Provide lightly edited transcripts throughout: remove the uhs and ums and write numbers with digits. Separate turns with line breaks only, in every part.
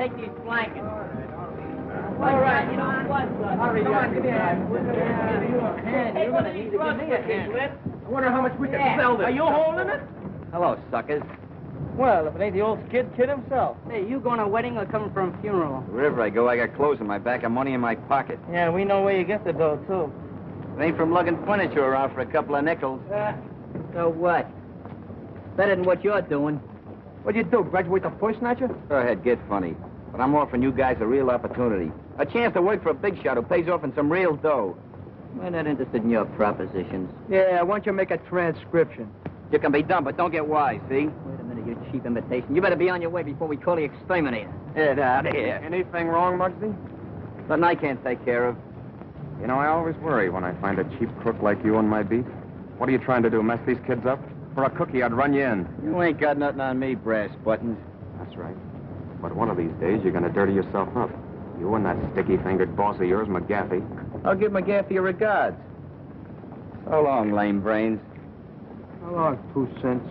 take these blankets. All right, you know what, son? Hurry up. Give me a hand. You're going to need to give me a hand.
I wonder how much we can sell this.
Are you holding it?
Hello, suckers.
Well, if it ain't the old kid himself.
Hey, you going to a wedding or coming from a funeral?
Wherever I go, I got clothes in my back and money in my pocket.
Yeah, we know where you get the dough, too.
It ain't from lugging furniture around for a couple of nickels.
So what? Better than what you're doing.
What'd you do, graduate the push snatcher?
Go ahead, get funny. But I'm offering you guys a real opportunity. A chance to work for a big shot who pays off in some real dough.
We're not interested in your propositions.
Yeah, why don't you make a transcription?
You can be dumb, but don't get wise, see?
Wait a minute, you cheap imitation. You better be on your way before we call the exterminator.
Get out of here.
Anything wrong, Muggsy?
Nothing I can't take care of.
You know, I always worry when I find a cheap crook like you on my beat. What are you trying to do, mess these kids up? For a cookie, I'd run you in.
You ain't got nothing on me, brass buttons.
That's right. But one of these days, you're going to dirty yourself up. You and that sticky-fingered boss of yours, McGaffey.
I'll give McGaffey your regards. So long, lame brains.
How long, 2 cents?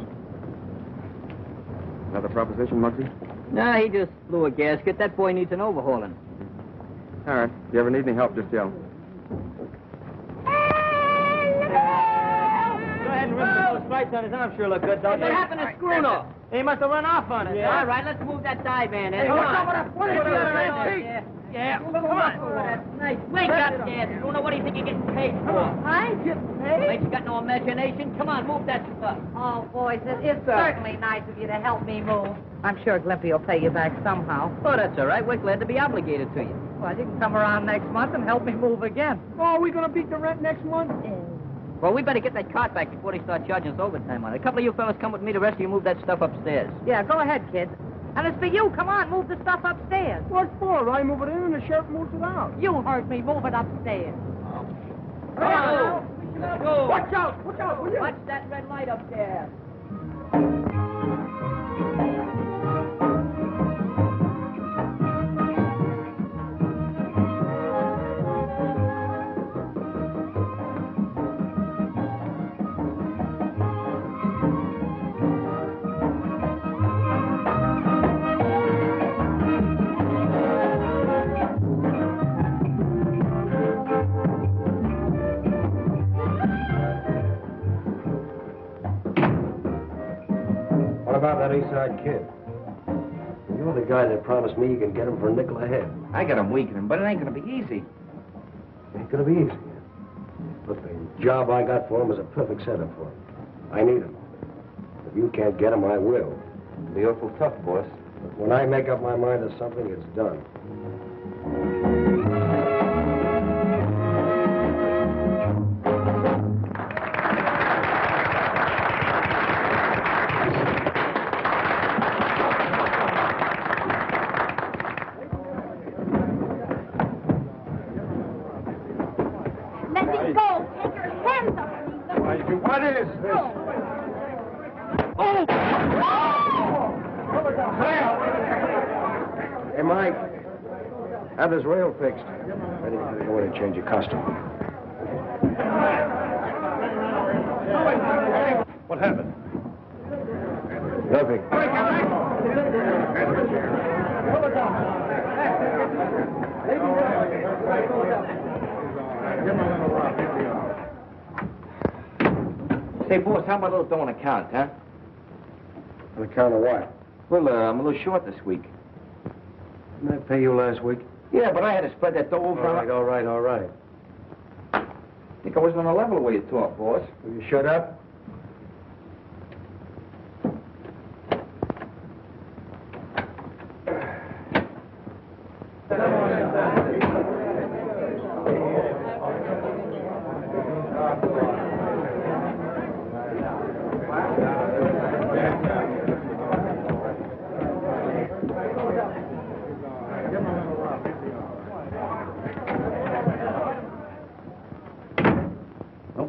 Another proposition, Muggsy?
Nah, he just blew a gasket. That boy needs an overhauling.
All right. If you ever need any help, just yell.
Go ahead and rip those stripes on his arm. Sure look good, don't they?
What happened to Scruno?
He must have run off on it.
Yeah. All right, let's move that dive van in.
Hey,
Come
what's
on.
up with that? What is it?
Yeah, come on. That's nice. Wake up, Dad. Scruno, what do you think you're getting paid for?
I ain't getting paid.
Ain't you got no imagination? Come on, move that stuff.
Oh, boys, it's certainly nice of you to help me move. I'm sure Glimpy will pay you back somehow.
Oh, that's all right. We're glad to be obligated to you.
Well, you can come around next month and help me move again.
Oh, are we going to beat the rent next month?
Well, we better get that cart back before they start charging us overtime on it. A couple of you fellas come with me. The rest of you move that stuff upstairs.
Yeah, go ahead, kids. And it's for you. Come on, move the stuff upstairs.
What for? I move it in and the sheriff moves it out.
You heard me. Move it upstairs.
Go! Go!
Watch out! Watch out! Will you?
Watch that red light up there.
About that Eastside kid. You're the guy that promised me you can get him for a nickel a head.
I got him weakening, but it ain't gonna be easy.
Ain't gonna be easy. Look, the job I got for him is a perfect setup for him. I need him. If you can't get him, I will.
It'll be awful tough, boss.
But when I make up my mind to something, it's done.
What is this?
Oh! Hey, Mike. Have this rail fixed. Ready to go in and change your costume.
What happened?
Nothing.
Say, boss, how about a little dough on account, huh?
On account of what?
Well, I'm a little short this week.
Didn't I pay you last week?
Yeah, but I had to spread that dough over.
All right.
I think I was on a level way you talk, boss.
Will you shut up?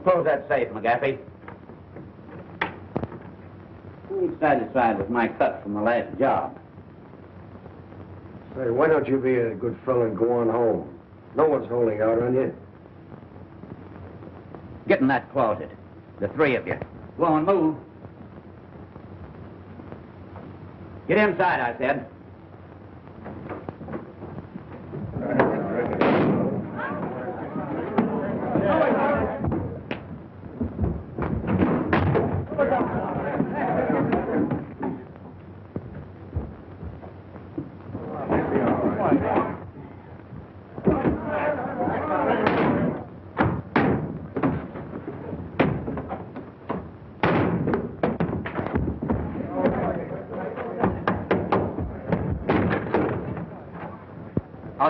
Close that safe, McGaffey. I'm satisfied with my cut from the last job.
Say, why don't you be a good fellow and go on home? No one's holding out on you.
Get in that closet. The three of you. Go on, move. Get inside, I said.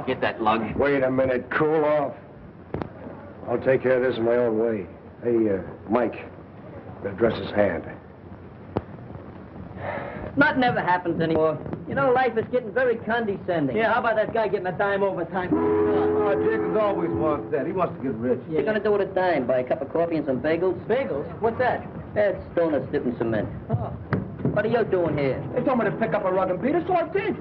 get that lug.
Wait a minute. Cool off. I'll take care of this in my own way. Hey, Mike, address his hand.
Nothing ever happens anymore. You know, life is getting very condescending. Yeah, how about that guy getting a dime overtime?
Oh, Jenkins always wants that. He wants to get rich.
What are you gonna do with a dime? Buy a cup of coffee and some bagels? Bagels? What's that? That's donuts dipped in cement. Oh. What are you doing here?
They told me to pick up a rug and beat us, so I did.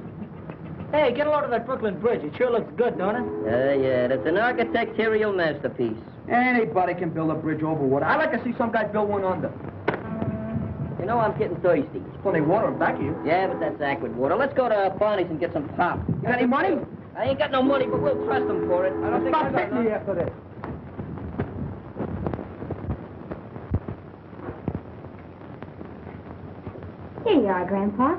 Hey, get a load of that Brooklyn Bridge. It sure looks good, don't it? Yeah, that's an architectural masterpiece.
Anybody can build a bridge over water. I'd like to see some guy build one under.
You know, I'm getting thirsty.
There's plenty of water back of you.
Yeah, but that's aquid water. Let's go to Barney's and get some pop.
You got any money?
I ain't got no money, but we'll trust them for it.
I don't think Stop hitting me after this.
Here you are, Grandpa.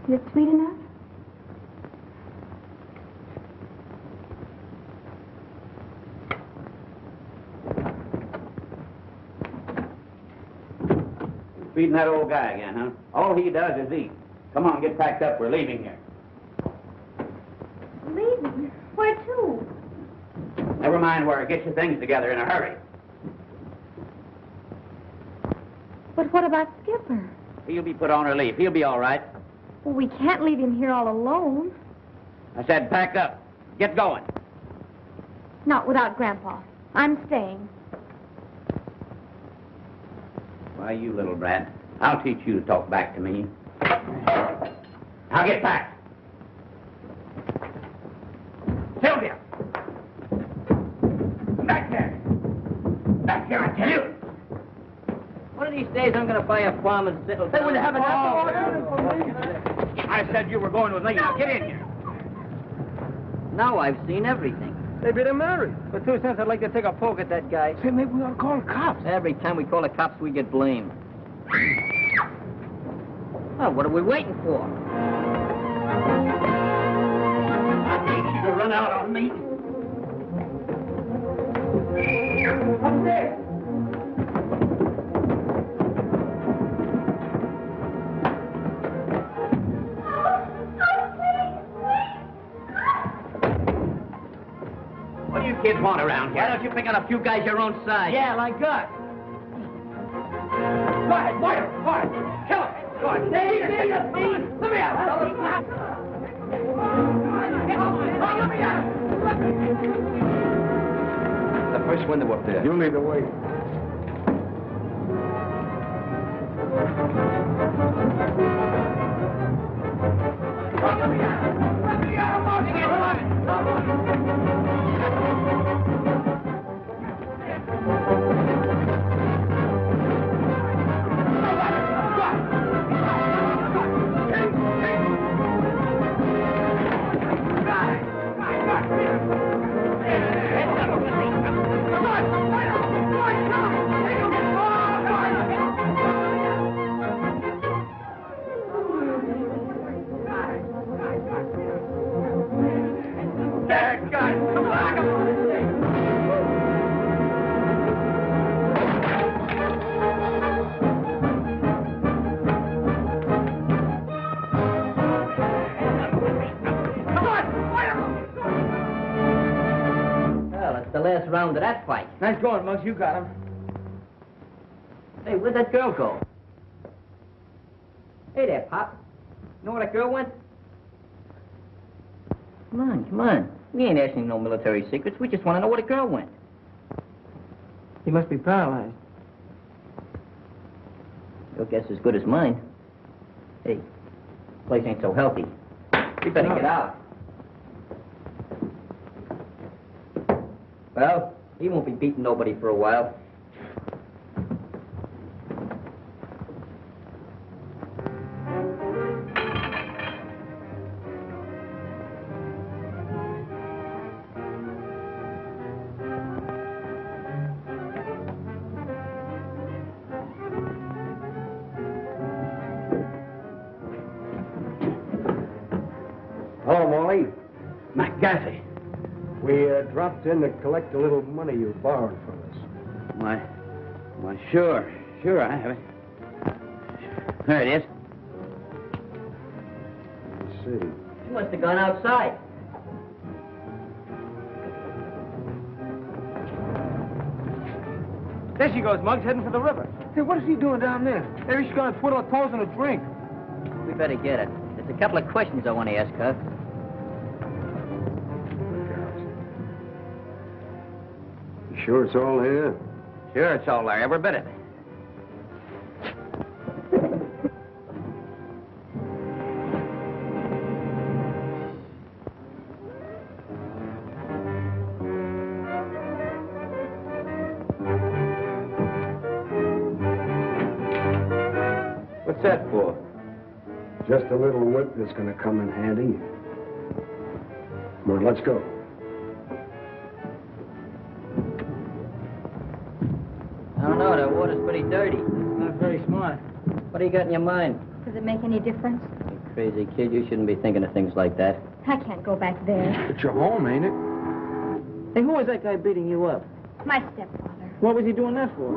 Is it sweet enough?
Feeding that old guy again, huh? All he does is eat. Come on, get packed up. We're leaving here.
Leaving? Where to?
Never mind where. Get your things together in a hurry.
But what about Skipper?
He'll be put on relief. He'll be all right.
Well, we can't leave him here all alone.
I said pack up. Get going.
Not without Grandpa. I'm staying.
Why, you little brat. I'll teach you to talk back to me. Now get back. Sylvia! Back there! Back there, I tell you!
One of these days, I'm gonna buy a farm and settle down.
Hey, will you have an apple?
I said you were going with me. Now get in here.
Now I've seen everything.
Maybe they're married.
For 2 cents, I'd like to take a poke at that guy.
Say, maybe we ought to call the cops.
Every time we call the cops, we get blamed. Well, what are we waiting for?
I hate you to run out on me.
Up there.
What do you kids want around here?
Why don't you pick out a few guys your own size?
Yeah, like us. Go ahead, fire, fire. Kill him. Go ahead. Let me out. Let me out.
The first window up there.
You lead the way.
Let me out. Let me out.
Last round of that fight.
Nice going, Muggs. You got him.
Hey, where'd that girl go? Hey there, Pop. You know where that girl went? Come on, come on. We ain't asking no military secrets. We just want to know where the girl went.
He must be paralyzed.
Your guess is good as mine. Hey, place ain't so healthy. We better get out. Well, he won't be beating nobody for a while.
Hello, Molly.
Mac Gassy.
We dropped in to collect a little money you borrowed from us.
Why, sure I have it.
There it is.
Let's see.
She must have gone outside.
There she goes, Muggs, heading for the river. Hey, what is he doing down there? Maybe she's going to twiddle her toes in a drink.
We better get it. There's a couple of questions I want to ask her.
You sure it's all here?
Sure, it's all there, every bit of it. What's that for?
Just a little whip that's going to come in handy. Come on, let's go.
I don't know, that water's pretty dirty.
Not very smart.
What do you got in your mind?
Does it make any difference?
You crazy kid, you shouldn't be thinking of things like that.
I can't go back there.
It's your home, ain't it? Hey, who was that guy beating you up?
My stepfather.
What was he doing that for?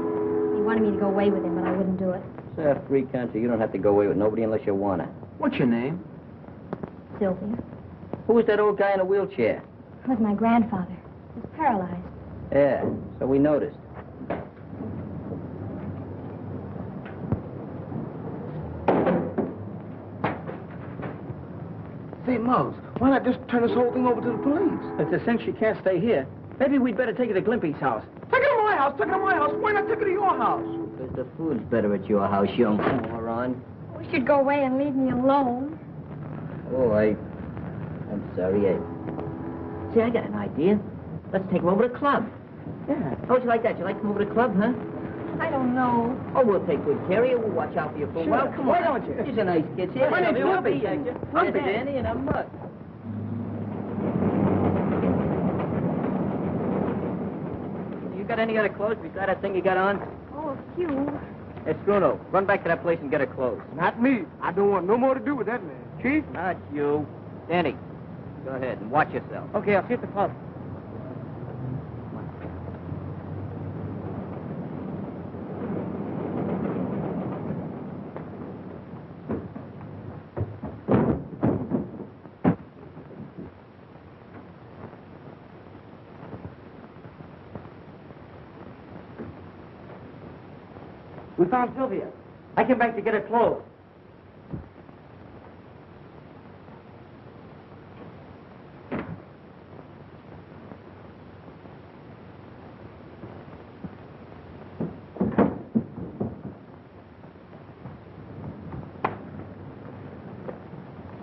He wanted me to go away with him, but I wouldn't do it.
It's a free country. You don't have to go away with nobody unless you want to.
What's your name?
Sylvia.
Who was that old guy in a wheelchair?
It was my grandfather. He was paralyzed.
Yeah, so we noticed.
Say, Muggs, why not just turn this whole thing over to the police? It's a cinch she can't stay here. Maybe we'd better take her to Glimpy's house. Take her to my house, take her to my house. Why not take her to your house?
Because the food's better at your house, young moron.
We should go away and leave me alone.
Oh, I'm sorry. See, I got an idea. Let's take her over to the club.
Yeah.
How'd you like that? You like to come over to the club, huh?
I don't know.
Oh, we'll take good care of you. We'll watch out for you for a while. Come
Why
on.
don't you?
She's a nice kid. See,
My name's Lumpy.
Lumpy, Danny, and I'm Mutt. You got any other clothes besides that thing you got on?
Oh, a few.
Hey, Struno, run back to that place and get her clothes.
Not me. I don't want no more to do with that man. Chief?
Not you. Danny, go ahead and watch yourself.
Okay, I'll see you at the club. We found Sylvia. I came back to get her clothes.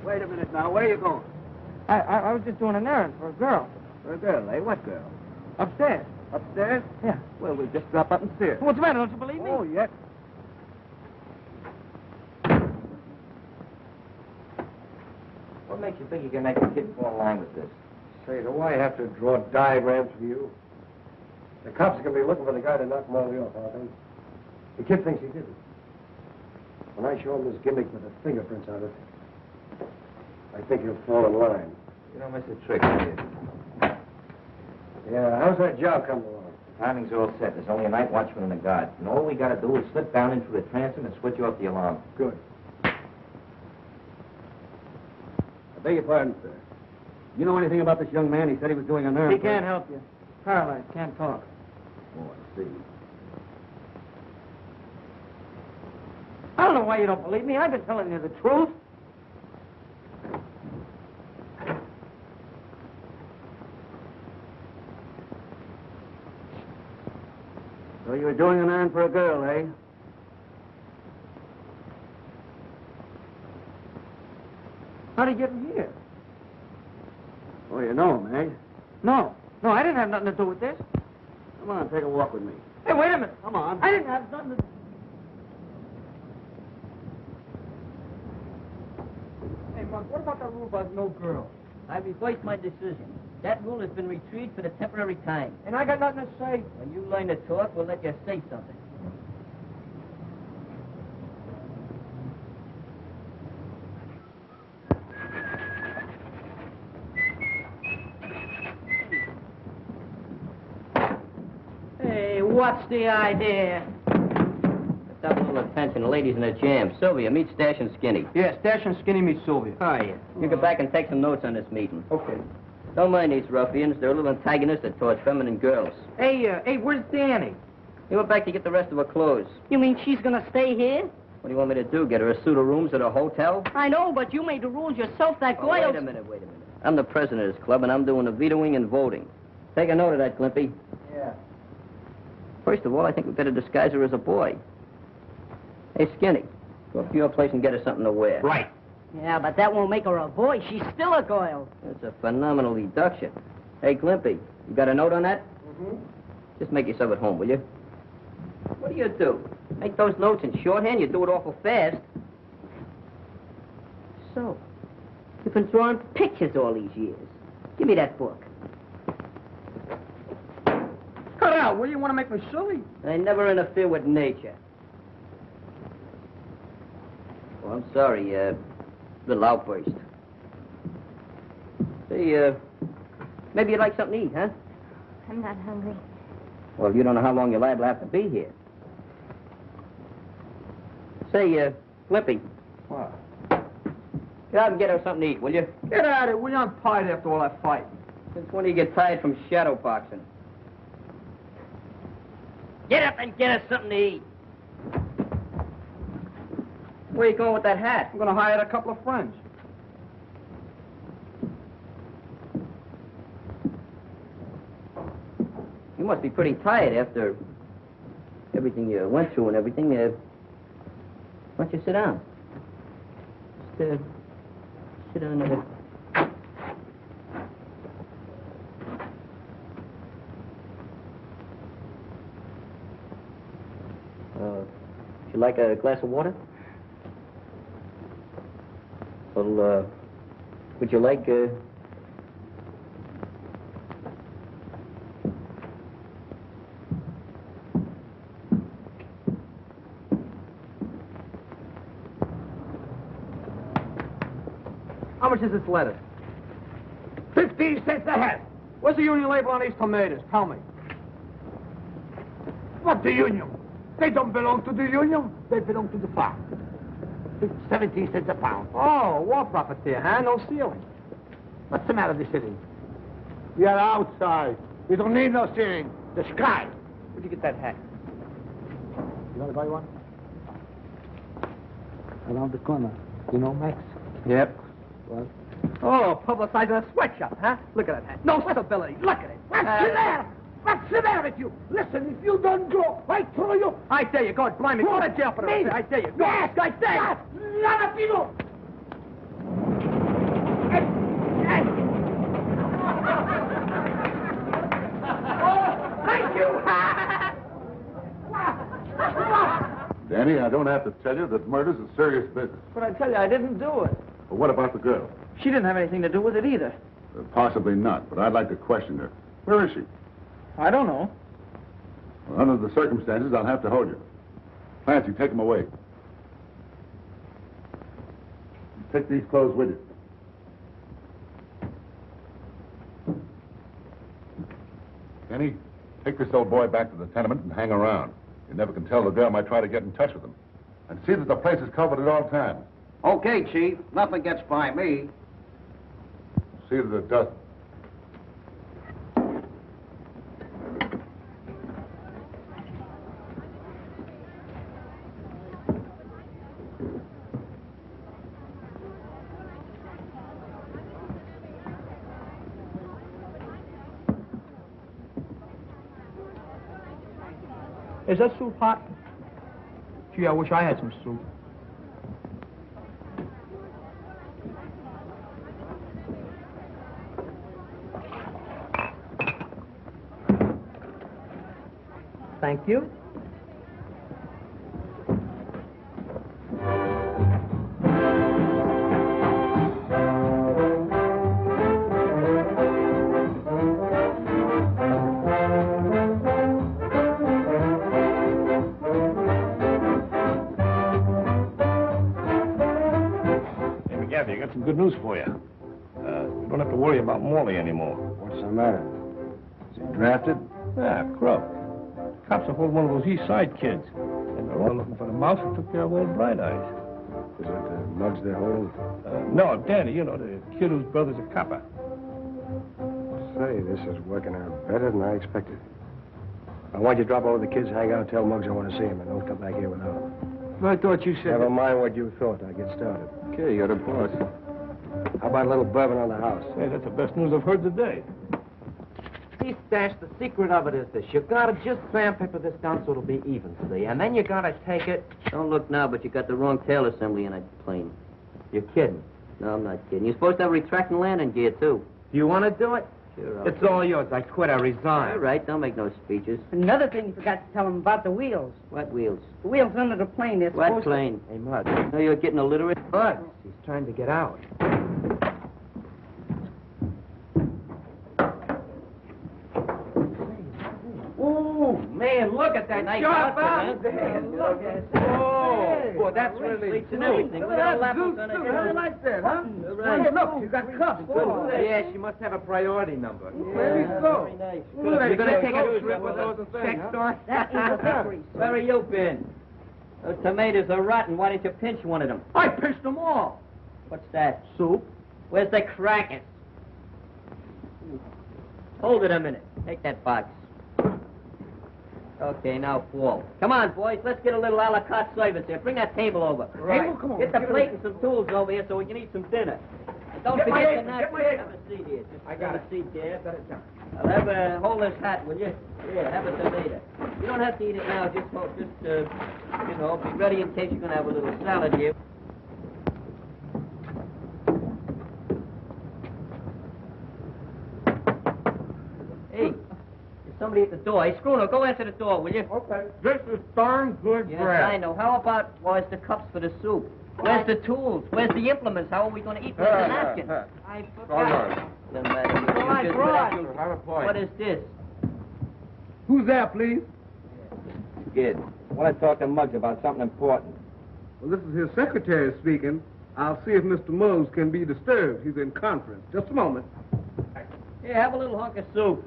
Wait a minute now. Where are you going?
I was just doing an errand for a girl.
For a girl, eh? What girl?
Upstairs.
Upstairs?
Yeah.
Well, we'll just drop up and see her.
What's the matter? Don't you believe me?
Oh, yes.
What makes you think you can make a kid fall in line with this?
Say, do I have to draw diagrams for you? The cops are going to be looking for the guy to knock Molly off, aren't they? The kid thinks he didn't. When I show him this gimmick with the fingerprints on it, I think he'll fall in line.
You don't miss a trick, do you?
Yeah, how's that job coming along?
Timing's all set. There's only a night watchman and a guard. And all we got to do is slip down into the transom and switch off the alarm.
Good.
I beg your pardon, sir. You know anything about this young man? He said he was doing an errand.
He can't help you. Paralyzed, can't talk.
Oh, I see.
I don't know why you don't believe me. I've been telling you the truth.
So you were doing an errand for a girl, eh?
How'd he get in here?
Oh, you know him, eh?
No, I didn't have nothing to do with this.
Come on, take a walk with me.
Hey, wait a minute.
Come on.
I didn't have nothing to... Hey, Mark, what about that rule about no girl?
I reversed my decision. That rule has been retrieved for the temporary time.
And I got nothing to say.
When you learn to talk, we'll let you say something. Hey, what's the idea?
If have a little attention. The ladies in the jam. Sylvia, meet Stash and Skinny.
Yeah, Stash and Skinny meet Sylvia.
Hi. You go back and take some notes on this meeting.
Okay.
Don't mind these ruffians. They're a little antagonistic towards feminine girls.
Hey, where's Danny?
He went back to get the rest of her clothes.
You mean she's gonna stay here?
What do you want me to do? Get her a suit of rooms at a hotel?
I know, but you made the rules yourself. That
Oh,
Goyle...
wait a minute. I'm the president of this club, and I'm doing the vetoing and voting. Take a note of that, Glimpy.
Yeah.
First of all, I think we better disguise her as a boy. Hey, Skinny, go up to your place and get her something to wear.
Right.
Yeah, but that won't make her a boy. She's still a Goyle.
That's a phenomenal deduction. Hey, Glimpy, you got a note on that?
Mm-hmm.
Just make yourself at home, will you? What do? Make those notes in shorthand? You do it awful fast. So, you've been drawing pictures all these years. Give me that book.
Cut out, will you? Want to make me silly?
I never interfere with nature. Oh, I'm sorry, little outburst. Say, maybe you'd like something to eat, huh?
I'm not hungry.
Well, you don't know how long you're liable to have to be here. Say, Flippy.
What?
Get out and get her something to eat, will you?
Get out of it. We're tired after all that fighting.
Since when do you get tired from shadow boxing? Get up and get us something to eat. Where you going with that hat?
I'm going to hire a couple of friends.
You must be pretty tired after everything you went through and everything. Why don't you sit down? Just, sit down there. Would you like a glass of water? Well, would you like,
How much is this lettuce? 15 cents a head. Where's the union label on these tomatoes? Tell me.
What the union? They don't belong to the union. They belong to the farm. 17 cents a pound.
Oh, war profiteer, huh? No ceiling.
What's the matter with the ceiling? We are outside. We don't need no ceiling. The sky.
Where'd you get that hat?
You want to buy one? Around the corner. You know Max?
Yep.
What?
Oh, publicizing a sweatshop, huh? Look at that hat. No stability. Look at it.
What's the matter? What's the matter with you? Listen, if you don't go, I throw you.
I dare you. God, blimey. Go to jail for
Me?
this. I dare you. Go.
Yes,
I dare you.
Nada, people.
Thank you.
Danny, I don't have to tell you that murder's a serious business.
But I tell you, I didn't do it.
But what about the girl?
She didn't have anything to do with it either.
Possibly not, but I'd like to question her. Where is she?
I don't know.
Well, under the circumstances, I'll have to hold you. Clancy, take him away. Take these clothes with you. Kenny, take this old boy back to the tenement and hang around. You never can tell, the girl might try to get in touch with him. And see that the place is covered at all times.
Okay, Chief. Nothing gets by me.
See that it doesn't.
Is that soup hot? Gee, I wish I had some soup. Thank you.
I got some good news for you. You don't have to worry about Morley anymore.
What's the matter? Is he drafted?
Yeah, crook. Cops are holding one of those East Side kids, and they're all looking for the mouse who took care of old Bright Eyes.
Is it Muggs they're holding?
No, Danny, you know, the kid whose brother's a copper.
Say, this is working out better than I expected. I want you to drop over the kids' hangout, tell Muggs I want to see him, and don't come back here without him.
I thought you said...
Never mind what you thought. I get started.
Okay, you're the boss.
How about a little bourbon on the house?
Hey, that's the best news I've heard today.
See, Stash, the secret of it is this. You gotta just sandpaper this down so it'll be even, see? And then you gotta take it...
Don't look now, but you got the wrong tail assembly in that plane. You're kidding. No, I'm not kidding. You're supposed to have a retracting landing gear, too.
Do you want to do it?
Sure,
It's all yours. I quit. I resign.
All right, don't make no speeches.
Another thing you forgot to tell him about the wheels.
What wheels?
The wheels under the plane, they're
What
supposed
plane?
Hey, Mud.
No, you're getting illiterate.
Mud. He's trying to get out. Ooh, man, look at that
Nice
sharp
outfit,
out
huh?
there. Look at that. Oh, boy, that's really
Streets and everything.
Look
With
at
all
that
apples
Zeus
on it.
suit. How you like that, huh?
Right.
Hey, look, you got cuffs. Yeah, she must have a priority number.
Maybe so.
Very nice.
You're going to take a trip with those check store?
That ain't a victory.
Where have you been? Those tomatoes are rotten. Why didn't you pinch one of them?
I pinched them all.
What's that?
Soup?
Where's the crackers? Hold it a minute. Take that box. Okay, now fall. Come on, boys. Let's get a little a la carte service here. Bring that table over.
Right. Table? Come on.
Get the plate and some tools over here so we can eat some dinner. And don't
Get my
forget
apron,
the
get my
napkins.
apron.
Have a seat here. Just
I got
have
it.
a seat there.
Set it down.
I'll have hold this hat, will you? Yeah, have a tomato. You don't have to eat it now. Just you know, be ready in case you're going to have a little salad here. Hey, there's somebody at the door. Hey, Scrooner, go answer the door, will you?
Okay. This is darn good
Yes,
bread.
I know. How about where's the cups for the soup? Where's the tools? Where's the implements? How are we going to eat with the napkins?
I
All
forgot.
yours.
Doesn't matter.
I
You just
brought.
let you-
Have a point.
What is this?
Who's there, please?
Kid, I want to talk to Muggs about something important.
Well, this is his secretary speaking. I'll see if Mr. Muggs can be disturbed. He's in conference. Just a moment.
Here, have a little hunk of soup.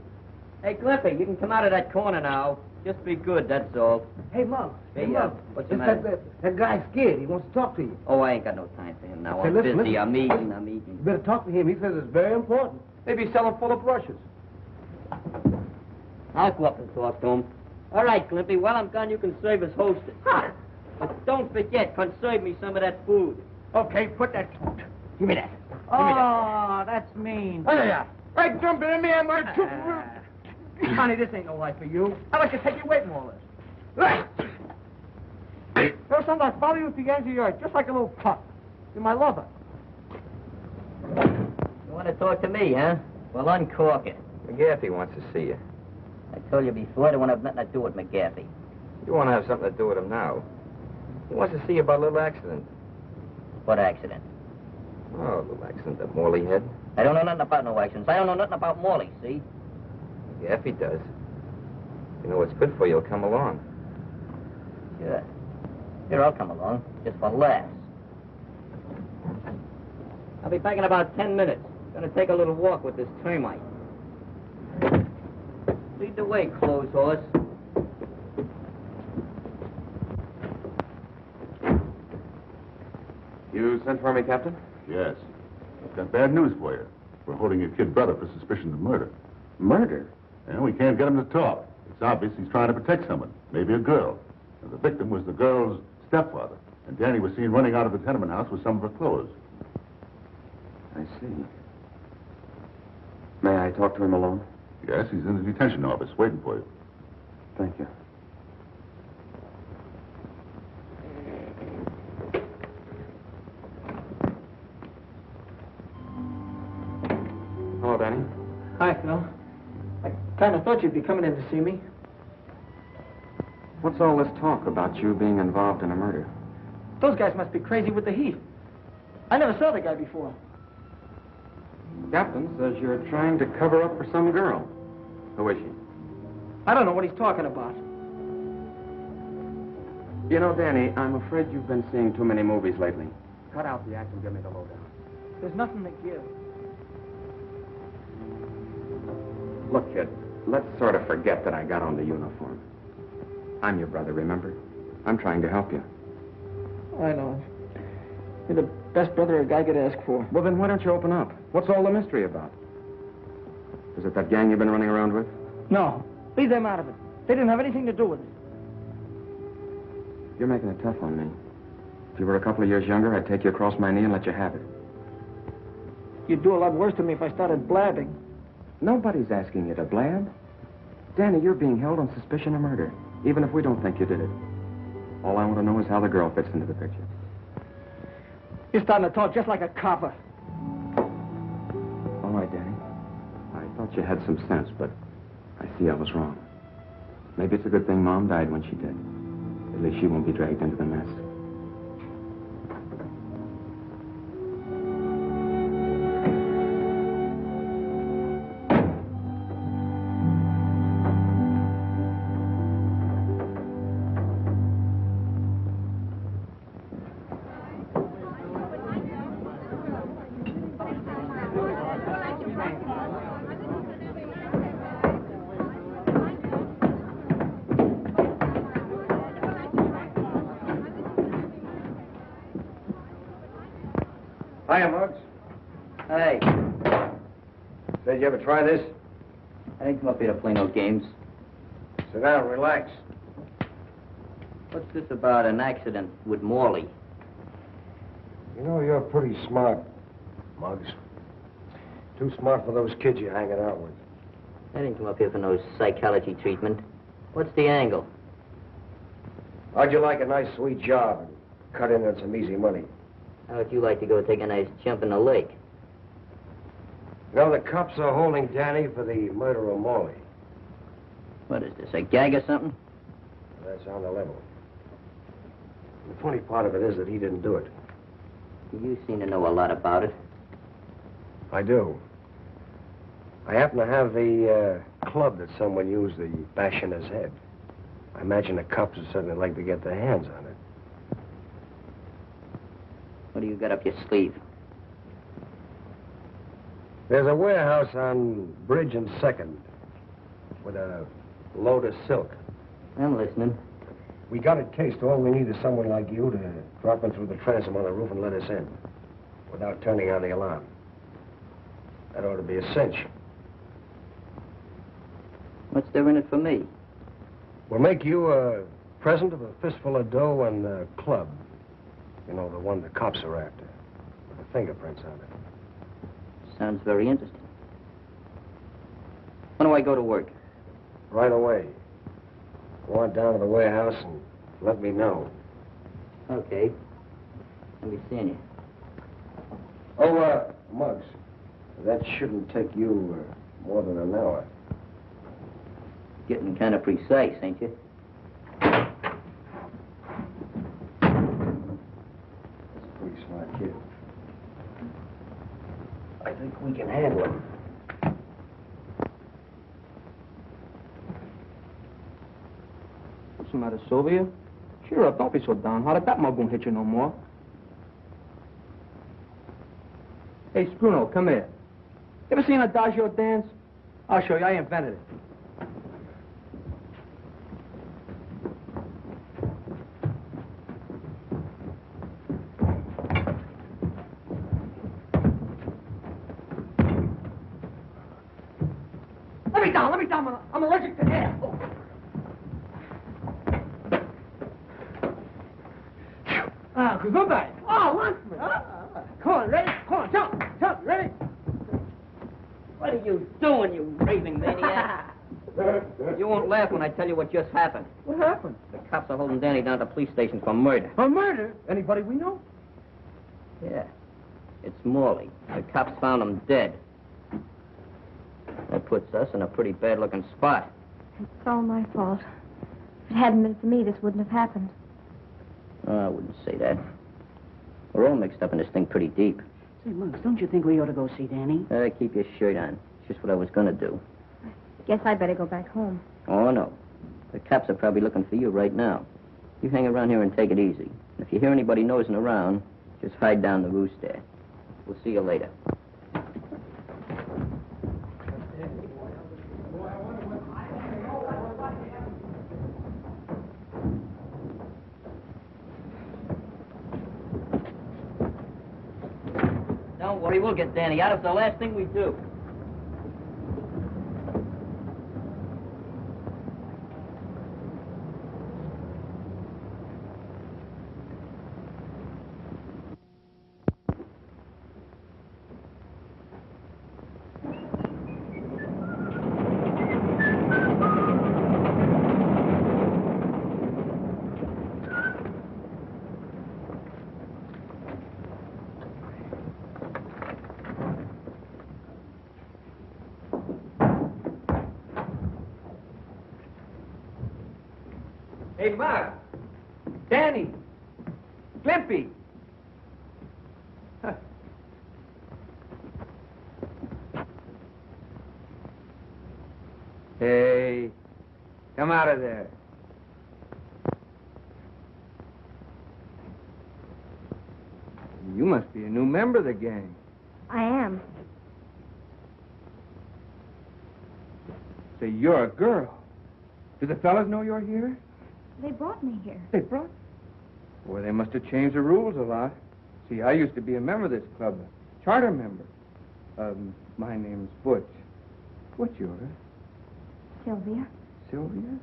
Hey, Glimpy, you can come out of that corner now. Just be good, that's all.
Hey, Muggs.
Hey, Muggs. What's the
It's
matter?
that guy's scared. He wants to talk to you.
Oh, I ain't got no time for him now.
Say,
I'm
listen,
busy.
listen.
I'm eating.
You better talk to him. He says it's very important.
Maybe sell him full of brushes.
I'll go up and talk to him. All right, Glimpy, while I'm gone, you can serve as hostess. But don't forget, conserve me some of that food.
Okay, put that... Give me that.
Oh, that's mean.
Oh, yeah. Hey, jump in me, my Honey, this ain't no life for you. I'd like to take you away from all this. There's something I follow you to the ends of your earth, just like a little pup. You're my lover.
You want to talk to me, huh? Well, uncork it.
McGaffey wants to see you.
I told you before, I don't want to have nothing to do with McGaffey.
You want to have something to do with him now. He wants to see you about a little accident.
What accident?
Oh, a little accident that Morley had.
I don't know nothing about no accidents. I don't know nothing about Morley, see?
McGaffey does. You know what's good for you, he'll come along.
Sure. Here, I'll come along, just for laughs. I'll be back in about 10 minutes. Gonna take a little walk with this termite. Lead the way, clothes horse.
You sent for me, Captain?
Yes. I've got bad news for you. We're holding your kid brother for suspicion of murder.
Murder?
And we can't get him to talk. It's obvious he's trying to protect someone, maybe a girl. And the victim was the girl's stepfather. And Danny was seen running out of the tenement house with some of her clothes.
I see. May I talk to him alone?
Yes, he's in the detention office waiting for you.
Thank you. Hello, Danny.
Hi, Phil. I kind of thought you'd be coming in to see me.
What's all this talk about you being involved in a murder?
Those guys must be crazy with the heat. I never saw the guy before.
Captain says you're trying to cover up for some girl. Who is she?
I don't know what he's talking about.
You know, Danny, I'm afraid you've been seeing too many movies lately. Cut out the act and give me the lowdown.
There's nothing to give.
Look, kid, let's sort of forget that I got on the uniform. I'm your brother, remember? I'm trying to help you.
I know. You're the best brother a guy could ask for.
Well, then why don't you open up? What's all the mystery about? Is it that gang you've been running around with?
No. Leave them out of it. They didn't have anything to do with it.
You're making it tough on me. If you were a couple of years younger, I'd take you across my knee and let you have it.
You'd do a lot worse to me if I started blabbing.
Nobody's asking you to blab. Danny, you're being held on suspicion of murder, even if we don't think you did it. All I want to know is how the girl fits into the picture.
You're starting to talk just like a copper.
All right, Danny. I thought you had some sense, but I see I was wrong. Maybe it's a good thing Mom died when she did. At least she won't be dragged into the mess.
Hiya, Muggs.
Hey,
Said you ever try this?
I didn't come up here to play no games.
Sit down, relax.
What's this about an accident with Morley?
You know, you're pretty smart, Muggs. Too smart for those kids you're hanging out with.
I didn't come up here for no psychology treatment. What's the angle?
How'd you like a nice, sweet job and cut in on some easy money?
How would you like to go take a nice jump in the lake?
You know, the cops are holding Danny for the murder of Morley.
What is this, a gag or something?
That's on the level. The funny part of it is that he didn't do it.
You seem to know a lot about it.
I do. I happen to have the club that someone used to bash in his head. I imagine the cops would certainly like to get their hands on it.
What do you got up your sleeve?
There's a warehouse on Bridge and 2nd with a load of silk.
I'm listening.
We got it cased. All we need is someone like you to drop in through the transom on the roof and let us in without turning on the alarm. That ought to be a cinch.
What's there in it for me?
We'll make you a present of a fistful of dough and the club. You know, the one the cops are after. With the fingerprints on it.
Sounds very interesting. When do I go to work?
Right away. Go on down to the warehouse and let me know.
Okay. I'll be seeing you.
Oh, Muggs, that shouldn't take you more than an hour.
Getting kind of precise, ain't you?
That's a pretty smart kid. I think we can handle him.
What's the matter, Sylvia? Cheer up, don't be so downhearted. That mug won't hit you no more. Hey, Spruno, come here. You ever seen Adagio dance? I'll show you. I invented it. Let me down. I'm allergic to air. Oh. Goodbye. Oh, Lunchman. Come on, ready? Come on, jump, ready?
What are you doing, you raving maniac? You won't laugh when I tell you what just happened.
What happened?
The cops are holding Danny down at the police station for murder.
For murder? Anybody we know?
Yeah. It's Morley. The cops found him dead. That puts us in a pretty bad-looking spot.
It's all my fault. If it hadn't been for me, this wouldn't have happened.
Oh, I wouldn't say that. We're all mixed up in this thing pretty deep.
Say, Muggs, don't you think we ought to go see Danny?
Keep your shirt on. It's just what I was going to do.
I guess I'd better go back home.
Oh, no. The cops are probably looking for you right now. You hang around here and take it easy. And if you hear anybody nosing around, just hide down the roost there. We'll see you later. Don't worry, we'll get Danny out. It's the last thing we do.
Hey, Mack. Danny. Glimpy. Huh. Hey, come out of there. You must be a new member of the gang.
I am.
Say, you're a girl. Do the fellas know you're here?
They brought me here.
They brought? Well, they must have changed the rules a lot. See, I used to be a member of this club, a charter member. My name's Butch. What's yours?
Sylvia.
Sylvia?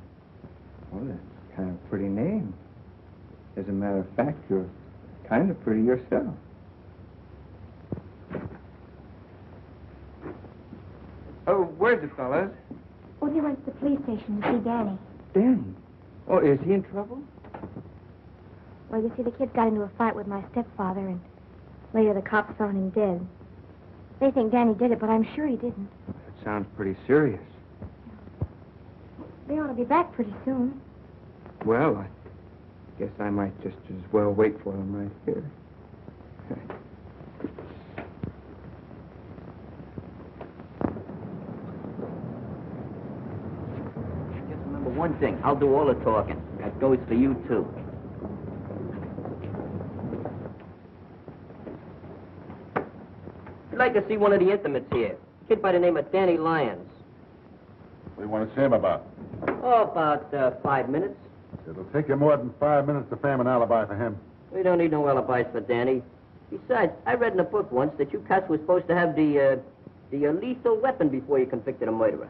Well, that's kind of a pretty name. As a matter of fact, you're kind of pretty yourself. Oh, where's the fellas?
Oh, they went to the police station to see Danny.
Danny? Oh, is he in trouble?
Well, you see, the kids got into a fight with my stepfather, and later the cops found him dead. They think Danny did it, but I'm sure he didn't.
That sounds pretty serious.
They ought to be back pretty soon.
Well, I guess I might just as well wait for them right here.
Just remember one thing. I'll do all the talking. That goes for you, too. I'd like to see one of the intimates here. A kid by the name of Danny Lyons.
What do you want to see him about?
Oh, about 5 minutes.
It'll take you more than 5 minutes to frame an alibi for him.
We don't need no alibis for Danny. Besides, I read in a book once that you cats were supposed to have the lethal weapon before you convicted a murderer.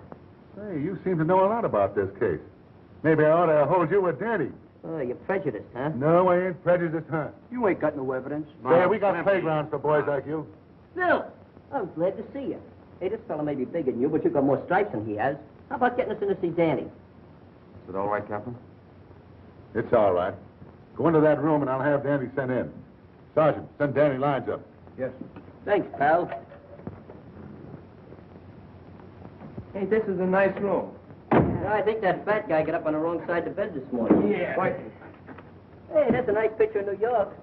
Say, you seem to know a lot about this case. Maybe I ought to hold you with Danny.
Oh, you're prejudiced, huh?
No, I ain't prejudiced, huh?
You ain't got no evidence.
Yeah, we got playgrounds for boys like you.
Phil, I'm glad to see you. Hey, this fella may be bigger than you, but you've got more stripes than he has. How about getting us in to see Danny?
Is it all right, Captain?
It's all right. Go into that room and I'll have Danny sent in. Sergeant, send Danny Lyons up.
Yes.
Thanks, pal.
Hey, this is a nice room.
Yeah, I think that fat guy got up on the wrong side of the bed this morning.
Yeah. Quite.
Hey, that's a nice picture of New York.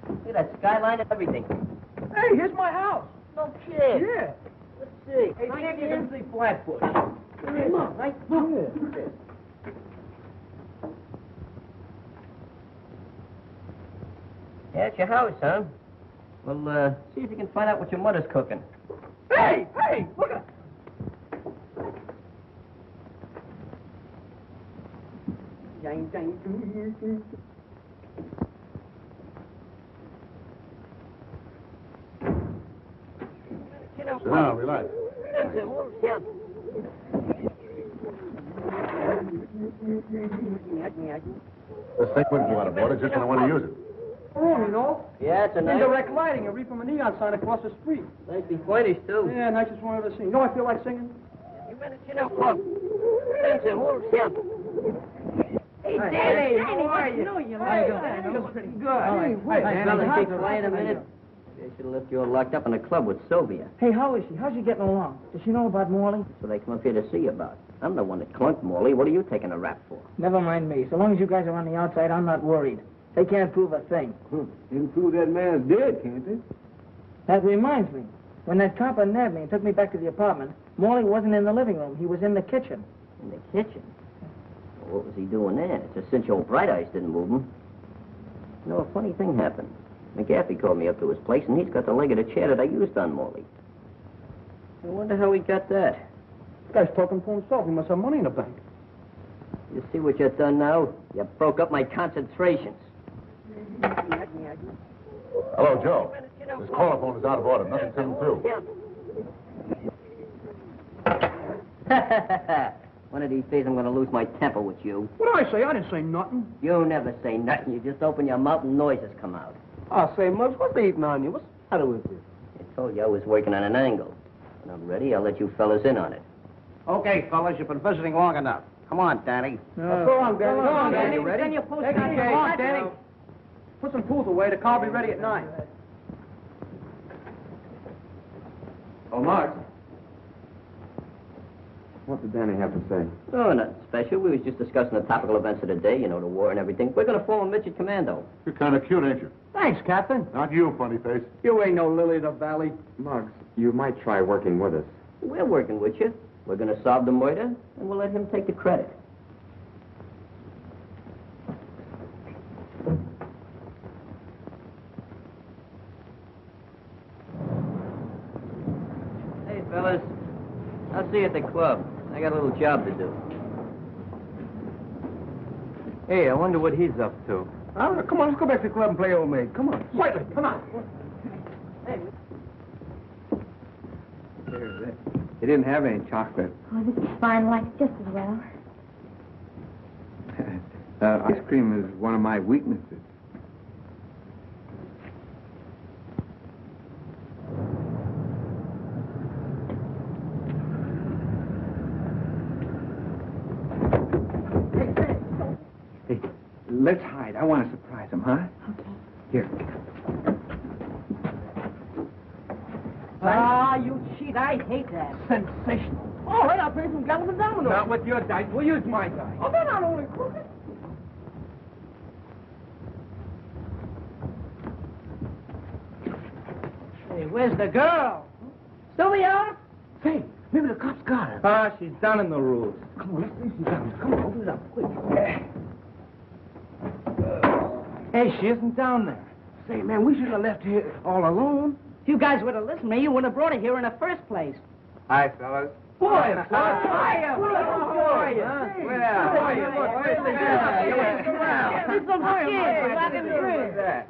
Look at that skyline and everything.
Hey, here's my house.
No kid.
Yeah.
Let's see.
Hey, see if you can see Flatbush.
Hey, look, right? Look.
Yeah.
Yeah, it's your house, huh? Well, see if you can find out what your mother's cooking.
Hey, hey, look at.
Sit down, relax. This thing wouldn't go out of order just when I want to use it.
Oh, you know.
Yeah, it's a nice...
Indirect lighting. I read from a neon sign across the street.
Nicely pointed, too.
Yeah, nicest one I've ever seen. You know what I feel like singing?
Hey,
Danny,
how are you?
No, you
like
it. It was pretty good.
Hey,
Danny,
fellas,
how's
keep
the
quiet a minute. They should have left you all locked up in a club with Sylvia.
Hey, how is she? How's she getting along? Does she know about Morley?
So they come up here to see you about. I'm the one that clunked Morley. What are you taking a rap for?
Never mind me. So long as you guys are on the outside, I'm not worried. They can't prove a thing.
You can prove that man's dead, can't they?
That reminds me. When that copper nabbed me and took me back to the apartment, Morley wasn't in the living room. He was in the kitchen.
In the kitchen? Well, what was he doing there? It's a cinch old Bright Eyes didn't move him. You know, a funny thing happened. McGaffey called me up to his place, and he's got the leg of the chair that I used on Morley. I wonder how he got that.
This guy's talking for himself. He must have money in the bank.
You see what you've done now? You broke up my concentrations.
Hello, Joe. This caller phone is out of order. Nothing's coming through.
One of these days I'm going to lose my temper with you.
What did I say? I didn't say nothing.
You never say nothing. You just open your mouth and noises come out.
I say, Muggs, what's they eating on you? What's the matter with you?
I told you I was working on an angle. When I'm ready, I'll let you fellas in on it.
Okay, fellas, you've been visiting long enough. Come on, Danny.
Go on, Danny. Go on, Danny.
Ready?
Then you post Danny. Come on, Danny. Put some tools away. The car will be ready at 9.
Oh, Mark. What did Danny have to say?
Oh, nothing special. We was just discussing the topical events of the day, you know, the war and everything. We're going to form a midget commando.
You're kind of cute, ain't you?
Thanks, Captain.
Not you, funny face.
You ain't no lily of the valley.
Muggs, you might try working with us.
We're working with you. We're going to solve the murder, and we'll let him take the credit. Hey, fellas. I'll see you at the club. I got a little job to do.
Hey, I wonder what he's up to.
Come on, let's go back to the club and play old maid. Come on. Quietly, come on.
Hey.
He didn't have any chocolate.
Oh, this is fine. Like it just as well.
Ice cream is one of my weaknesses. Hey, let's hide. I want to surprise him, huh?
Okay.
Here.
Ah, you cheat. I hate that.
Sensational. All right, I'll play some Gallagher dominoes.
Not with your dice. We'll use my dice.
Oh, they're not only crooked.
Hey, where's the girl? Sylvia?
Say, maybe the cops got her.
Ah, she's down in the rules.
Come on, let's see if she's got her. Come on, open it up, quick.
Hey, she isn't down there.
Say, man, we shouldn't have left her here all alone.
If you guys would have listened to me, you wouldn't have brought her here in the first place.
Hi, fellas.
Boy,
How are you?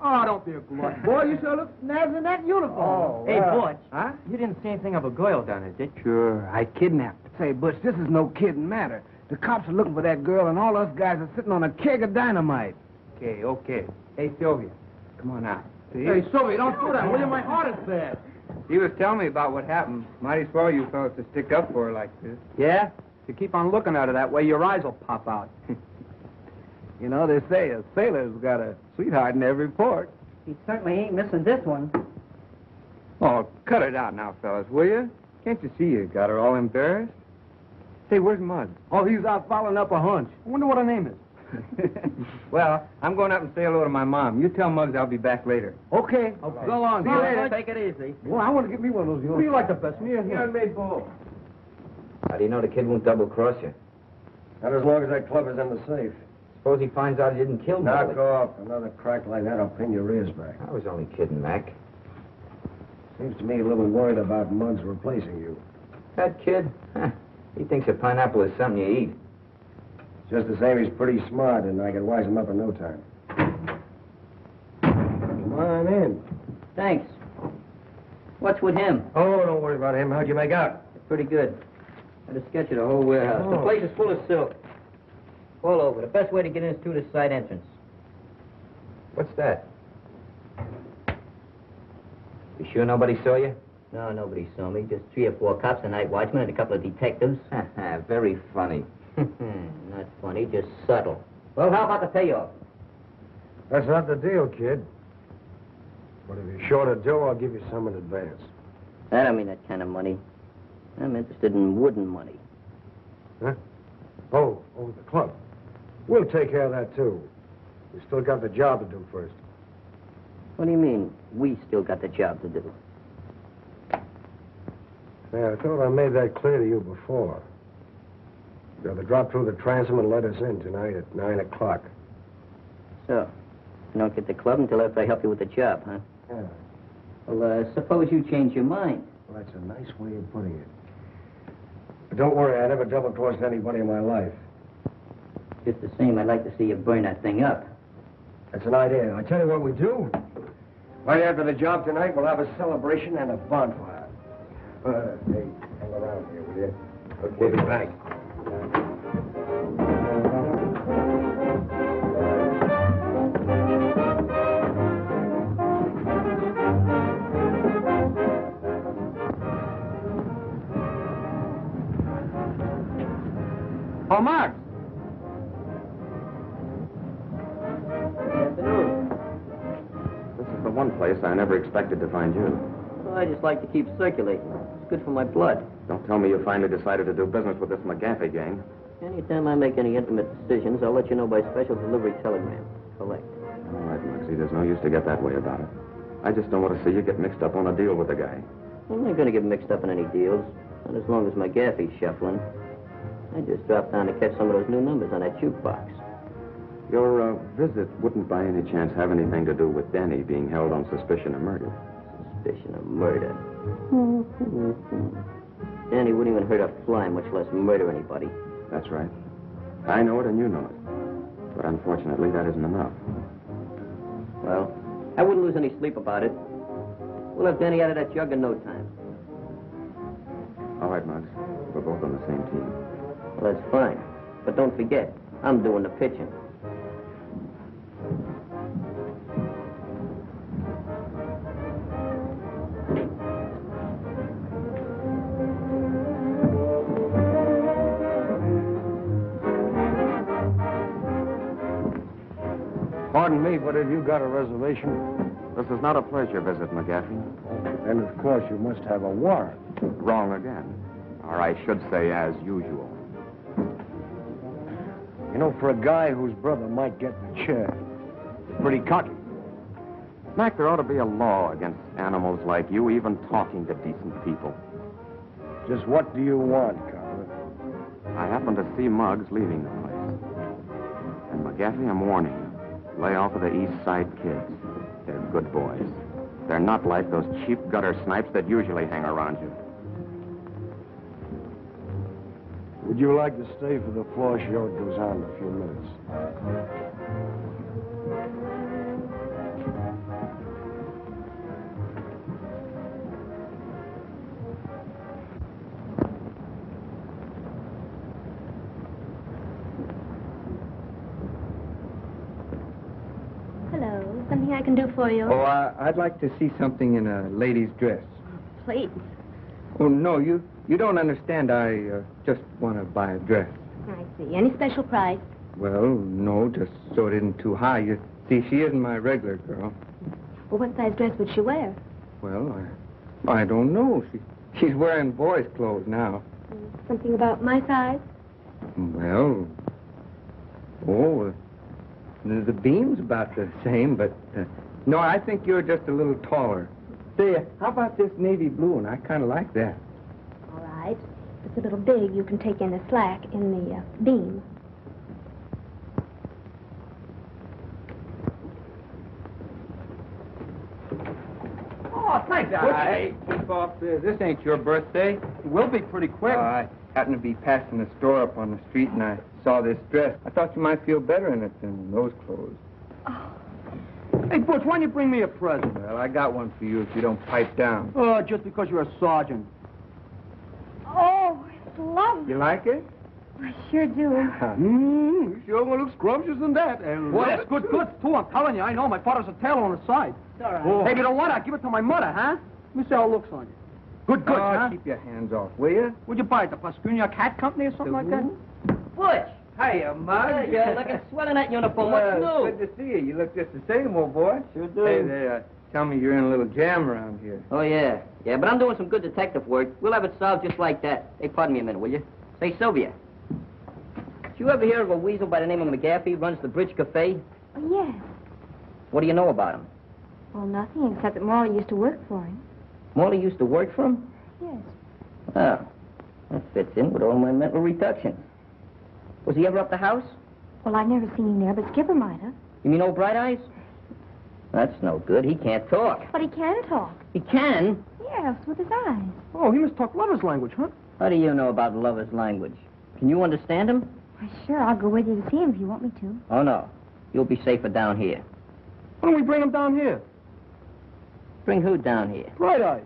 Oh, don't be a glutton. Boy, you sure look nice in that uniform.
Oh, hey, Butch.
Huh?
You didn't see anything of a girl down there, did you?
Sure, I kidnapped her.
Say, Butch, this is no kidding matter. The cops are looking for that girl, and all us guys are sitting on a keg of dynamite.
Okay. Hey, Sylvia, come on out.
Hey, Sylvia, don't do that, will you? My heart is bad.
He was telling me about what happened. Mighty swell you fellas to stick up for her like this.
Yeah? If you keep on looking at her that way, your eyes will pop out. You know, they say a sailor's got a sweetheart in every port.
He certainly ain't missing this one.
Oh, cut it out now, fellas, will you? Can't you see you got her all embarrassed? Say, where's Muggs?
Oh, he's out following up a hunch. I wonder what her name is.
Well, I'm going up and say hello to my mom. You tell Muggs I'll be back later.
Okay. So long.
See you later. Take it easy.
Well, I want to get me one of those. Who do you like the best, me or him?
and me both.
How do you know the kid won't double-cross you?
Not as long as that club is in the safe.
Suppose he finds out he didn't kill me.
Knock off. Another crack like that, I'll pin your ears back.
I was only kidding, Mac.
Seems to me a little worried about Muggs replacing you.
That kid? Huh. He thinks a pineapple is something you eat.
Just the same, he's pretty smart, and I can wise him up in no time. Come on in.
Thanks. What's with him?
Oh, don't worry about him. How'd you make out?
Pretty good. Had a sketch of the whole warehouse. The place is full of silk. All over. The best way to get in is through the side entrance.
What's that? You sure nobody saw you?
No, nobody saw me. Just 3 or 4 cops, a night watchman, and a couple of detectives.
Very funny.
Not funny, just subtle. Well, how about the payoff?
That's not the deal, kid. But if you're short of dough, I'll give you some in advance.
I don't mean that kind of money. I'm interested in wooden money.
Huh? Oh, the club. We'll take care of that, too. We still got the job to do first.
What do you mean, we still got the job to do?
Yeah, I thought I made that clear to you before. You have to drop through the transom and let us in tonight at 9 o'clock.
So, you don't get the club until after I help you with the job, huh?
Yeah.
Well, suppose you change your mind.
Well, that's a nice way of putting it. But don't worry, I never double-crossed anybody in my life.
Just the same, I'd like to see you burn that thing up.
That's an idea. I tell you what we do. Right after the job tonight, we'll have a celebration and a bonfire. Hey, hang around here, will you? We'll be back.
Oh, Mark.
This is the one place I never expected to find you.
Well, I just like to keep circulating. It's good for my blood.
Don't tell me you finally decided to do business with this McGaffey gang.
Anytime I make any intimate decisions, I'll let you know by special delivery telegram. Collect.
All right, Moxie, there's no use to get that way about it. I just don't want to see you get mixed up on a deal with the guy.
I'm not going to get mixed up in any deals. Not as long as McGaffey's shuffling. I just dropped down to catch some of those new numbers on that jukebox.
Your visit wouldn't by any chance have anything to do with Danny being held on suspicion of murder.
Suspicion of murder. Danny wouldn't even hurt a fly, much less murder anybody.
That's right. I know it and you know it. But unfortunately, that isn't enough.
Well, I wouldn't lose any sleep about it. We'll have Danny out of that jug in no time.
All right, Muggs. We're both on the same team.
Well, that's fine. But don't forget, I'm doing the pitching.
Pardon me, but have you got a reservation?
This is not a pleasure visit, McGaffey.
Then, of course, you must have a warrant.
Wrong again. Or I should say, as usual.
You know, for a guy whose brother might get the chair, you're pretty cocky.
Mac, there ought to be a law against animals like you even talking to decent people.
Just what do you want, Carver?
I happened to see Muggs leaving the place. And McGaffey, I'm warning you. Lay off of the East Side kids. They're good boys. They're not like those cheap gutter snipes that usually hang around you.
Would you like to stay for the floor show? It goes on in a few minutes.
Hello. Something I can do for you?
Oh, I'd like to see something in a lady's dress.
Please.
Oh, no, you don't understand. I just want to buy a dress.
I see. Any special price?
Well, no, just so it isn't too high. You see, she isn't my regular girl.
Well, what size dress would she wear?
Well, I don't know. She's wearing boys' clothes now.
Something about my size?
Well, the beam's about the same, but no, I think you're just a little taller. Say, how about this navy blue one? I kind of like that.
All right. If it's a little big, you can take in the slack in the beam.
Oh, thanks,
Hey, keep off this. This ain't your birthday.
It will be pretty quick.
I happened to be passing the store up on the street, and I saw this dress. I thought you might feel better in it than those clothes.
Hey, Butch, why don't you bring me a present?
Well, I got one for you if you don't pipe down.
Oh, just because you're a sergeant.
Oh, it's lovely.
You like it?
I sure do.
You sure gonna look scrumptious in that. Well, that's good goods, too. I'm telling you, I know. My father's a tailor on the side.
It's all right.
Oh. Hey, if you don't want it, I'll give it to my mother, huh? Let me see how it looks on you. Good goods, huh?
Keep your hands off, will you?
Where'd you buy it? The Pascunia Cat Company or something like that?
Butch! Hiya, Mug.
Yeah, looking swell in that uniform. What's new?
Good to see you. You look just the same, old boy.
Sure do.
Hey, they tell me you're in a little jam around here.
Oh, yeah. Yeah, but I'm doing some good detective work. We'll have it solved just like that. Hey, pardon me a minute, will you? Say, Sylvia. Did you ever hear of a weasel by the name of McGaffey? Runs the Bridge Cafe?
Oh, yes.
What do you know about him?
Well, nothing except that Morley used to work for him.
Morley used to work for him?
Yes.
Oh, that fits in with all my mental reduction. Was he ever up the house?
Well, I've never seen him there, but Skipper might have.
You mean old Bright Eyes? That's no good. He can't talk.
But he can talk.
He can?
Yes, with his eyes.
Oh, he must talk lover's language, huh?
How do you know about lover's language? Can you understand him?
Why, sure, I'll go with you to see him if you want me to.
Oh, no. You'll be safer down here.
Why don't we bring him down here?
Bring who down here?
Bright Eyes.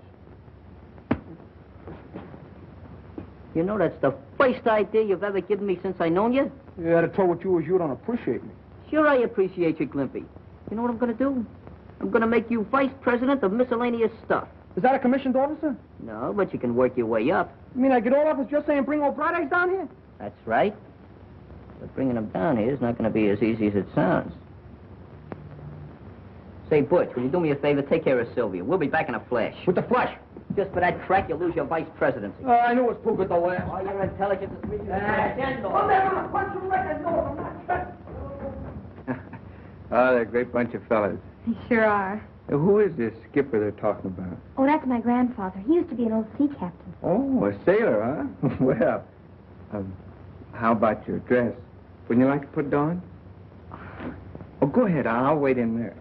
You know that's the first idea you've ever given me since I known you?
You had to tell what you don't appreciate me.
Sure I appreciate you, Glimpy. You know what I'm going to do? I'm going to make you vice president of miscellaneous stuff.
Is that a commissioned officer?
No, but you can work your way up.
You mean I get all off with just saying bring old Bright Eyes down here?
That's right. But bringing them down here is not going to be as easy as it sounds. Say, Butch, will you do me a favor? Take care of Sylvia. We'll be back in a flash.
With the flash?
Just for that crack, you'll lose your vice presidency.
I knew it was too good to last.
Oh, your intelligence is reaching
I'm never going to punch you like a nose. I'm not
Oh, they're a great bunch of fellas.
They sure are.
Who is this skipper they're talking about?
Oh, that's my grandfather. He used to be an old sea captain.
Oh, a sailor, huh? Well, how about your dress? Wouldn't you like to put it on? Oh, go ahead. I'll wait in there.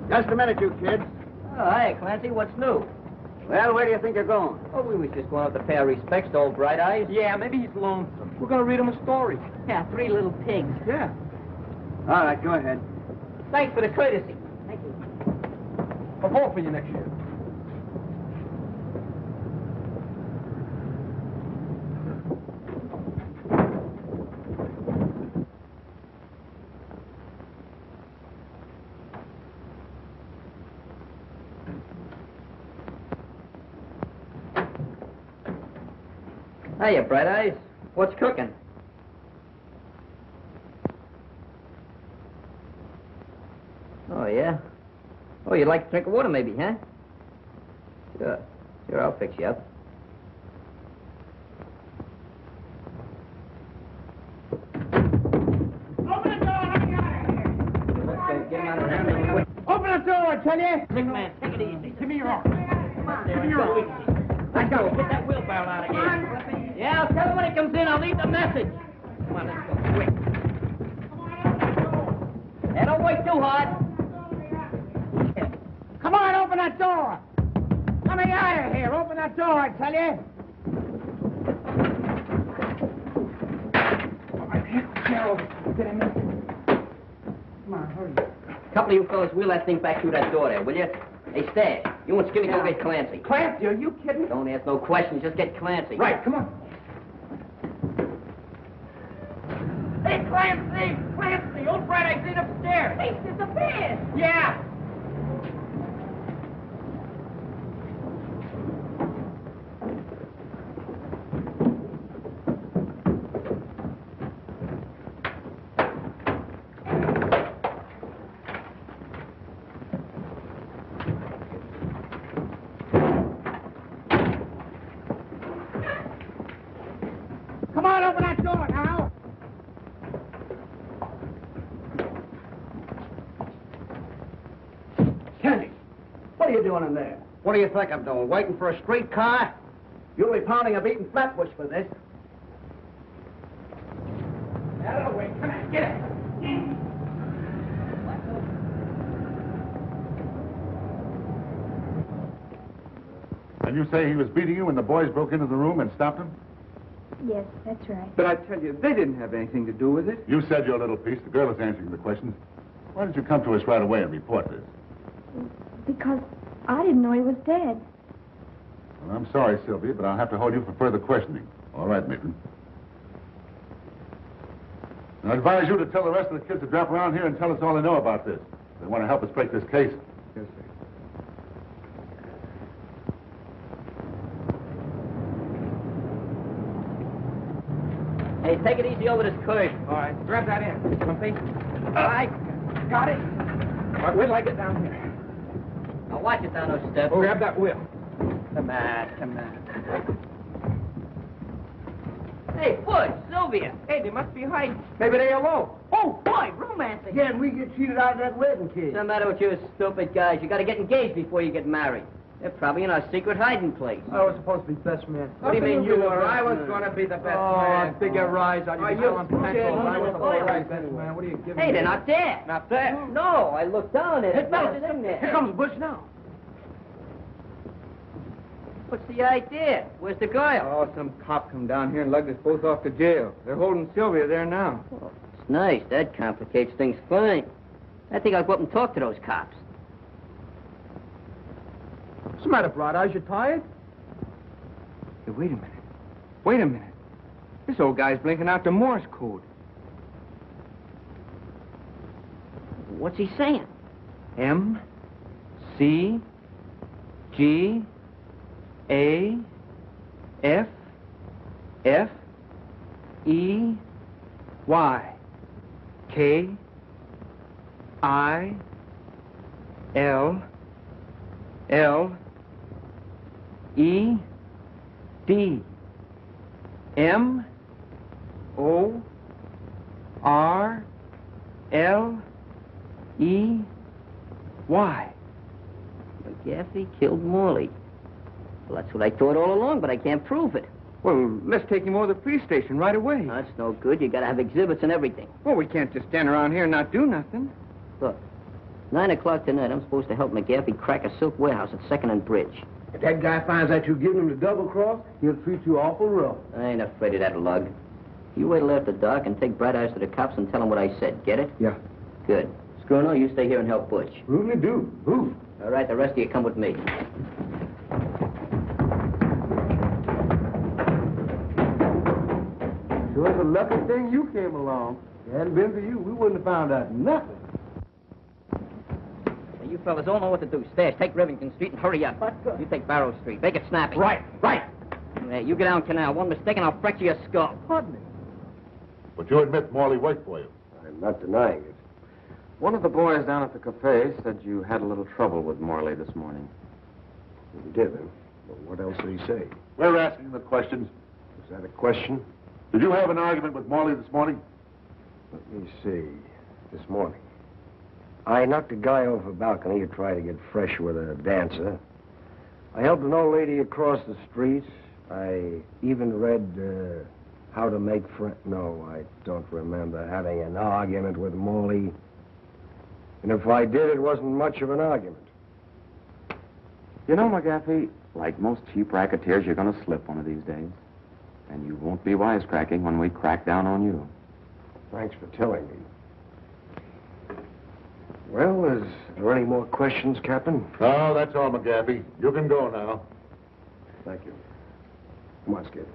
Just a minute, you kids.
Oh, hi, Clancy. What's new?
Well, where do you think you're going?
Oh, we was just going up to pay our respects to old Bright Eyes.
Yeah, maybe he's lonesome. We're going to read him a story.
Yeah, 3 little pigs.
Yeah.
All right, go ahead.
Thanks for the courtesy. Thank you.
I'll vote for you next year.
Hiya, Bright Eyes. What's cooking? Oh, yeah? Oh, you'd like a drink of water, maybe, huh? Sure. Sure, I'll fix you up.
Open the door, let me out of here.
Get him out of here.
Open the door, I tell you.
Big man, take it easy.
Give me your arm.
Come on,
Give me your arm.
Let's go. Get that wheelbarrow out of here. Yeah, I'll tell him when he comes in. I'll leave the message. Come on, let's go. Quick. Hey, don't wait too hard.
Come on, open that door. Let me out of here. Open that door, I tell you.
Get him in. Come on, hurry.
Couple of you fellas wheel that thing back through that door there, will you? Hey, Stash, you and Skinny go get Clancy.
Clancy, are you kidding?
Don't ask no questions, just get Clancy.
Right, come on.
Hey, Clancy! Clancy! Old Bright Eyes in upstairs. He's disappeared. Yeah. Come on, open that door now.
Candy, what are you doing in there? What do you think I'm doing? Waiting for a streetcar? You'll be pounding a beaten flatbush for this.
Out of the way. Come on, get it.
And you say he was beating you when the boys broke into the room and stopped him?
Yes, that's right.
But I tell you, they didn't have anything to do with it.
You said your little piece. The girl is answering the questions. Why didn't you come to us right away and report this?
Because I didn't know he was dead.
Well, I'm sorry, Sylvia, but I'll have to hold you for further questioning. All right, Matron. I advise you to tell the rest of the kids to drop around here and tell us all they know about this. They want to help us break this case.
Yes, sir.
Hey, take it easy over this curve.
All right, grab that in. Lumpy.
All right.
Got it. All right, wait till I get down here.
Now watch it down those steps.
Oh, grab that wheel.
Come on, come on. Hey, Butch, Sylvia.
Hey, they must be hiding. Maybe they alone.
Oh, boy, romancing.
Yeah, and we get cheated out of that wedding cake.
What's the matter with you stupid guys? You got to get engaged before you get married. They're probably in our secret hiding place.
I was supposed to be best man.
What do you mean you were?
I was going to be the best man. Oh, figure rise on you. Telling potential. I was supposed to be best man. What are you giving me?
Hey, they're not there.
Not there?
No, I looked down at it.
Hey, fellas,
Nothing in there.
here comes Bush now.
What's the idea? Where's the girl?
Oh, some cop come down here and lugged us both off to jail. They're holding Sylvia there now.
Oh, Nice. That complicates things fine. I think I'll go up and talk to those cops.
What's the matter, Bright Eyes? You tired?
Hey, wait a minute. Wait a minute. This old guy's blinking out the Morse code.
What's he saying?
M, C, G, A, F, F, E, Y, K, I, L, L, E, D, M, O, R, L, E, Y.
McGaffey killed Morley. Well, that's what I thought all along, but I can't prove it.
Well, let's take him over to the police station right away.
That's no good. You gotta have exhibits and everything.
Well, we can't just stand around here and not do nothing.
Look, 9 o'clock tonight, I'm supposed to help McGaffey crack a silk warehouse at 2nd and Bridge.
If that guy finds out you're giving him the double cross, he'll treat you awful rough.
I ain't afraid of that lug. You wait till after dark and take Bright Eyes to the cops and tell them what I said. Get it?
Yeah.
Good. Bruno, you stay here and help Butch.
Really do. Who?
All right, the rest of you come with me.
Sure, it's a lucky thing you came along. If it hadn't been for you, we wouldn't have found out nothing.
Now, you fellas all know what to do. Stash, take Rivington Street and hurry up. You take Barrow Street. Make it snappy.
Right.
Yeah, you get down Canal. One mistake and I'll fracture your skull.
Pardon me.
But you admit Morley worked for you.
I'm not denying it.
One of the boys down at the cafe said you had a little trouble with Morley this morning.
He did, huh? Well, what else did he say?
We're asking the questions.
Is that a question?
Did you have an argument with Morley this morning?
Let me see. This morning. I knocked a guy off a balcony who tried to get fresh with a dancer. I helped an old lady across the street. I even read How to Make Friends. No, I don't remember having an argument with Morley. And if I did, it wasn't much of an argument.
You know, McGaffey, like most cheap racketeers, you're going to slip one of these days. And you won't be wisecracking when we crack down on you.
Thanks for telling me. Well, is there any more questions, Captain?
No, that's all, McGaffey. You can go now.
Thank you. Come on, Skip.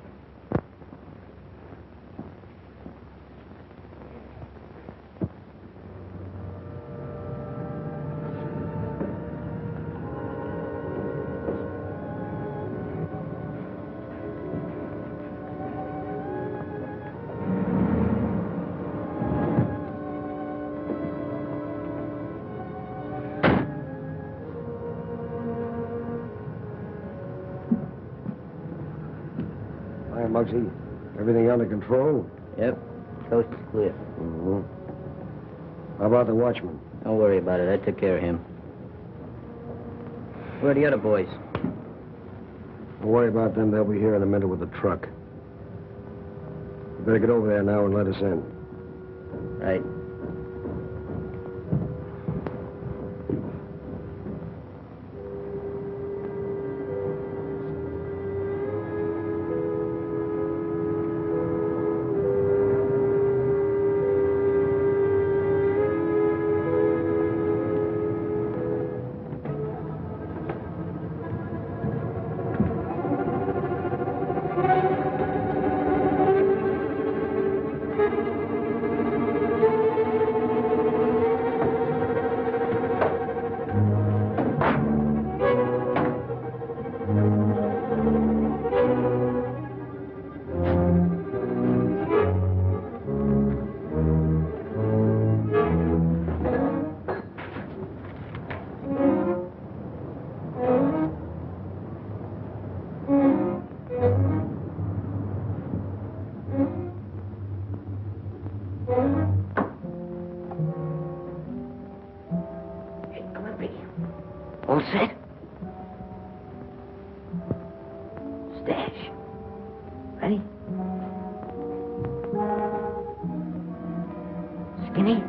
Muggsy, everything under control?
Yep. Coast is clear.
Mm-hmm. How about the watchman?
Don't worry about it. I took care of him. Where are the other boys?
Don't worry about them. They'll be here in a minute with the truck. You better get over there now and let us in.
Right. All set? Stash. Ready? Skinny?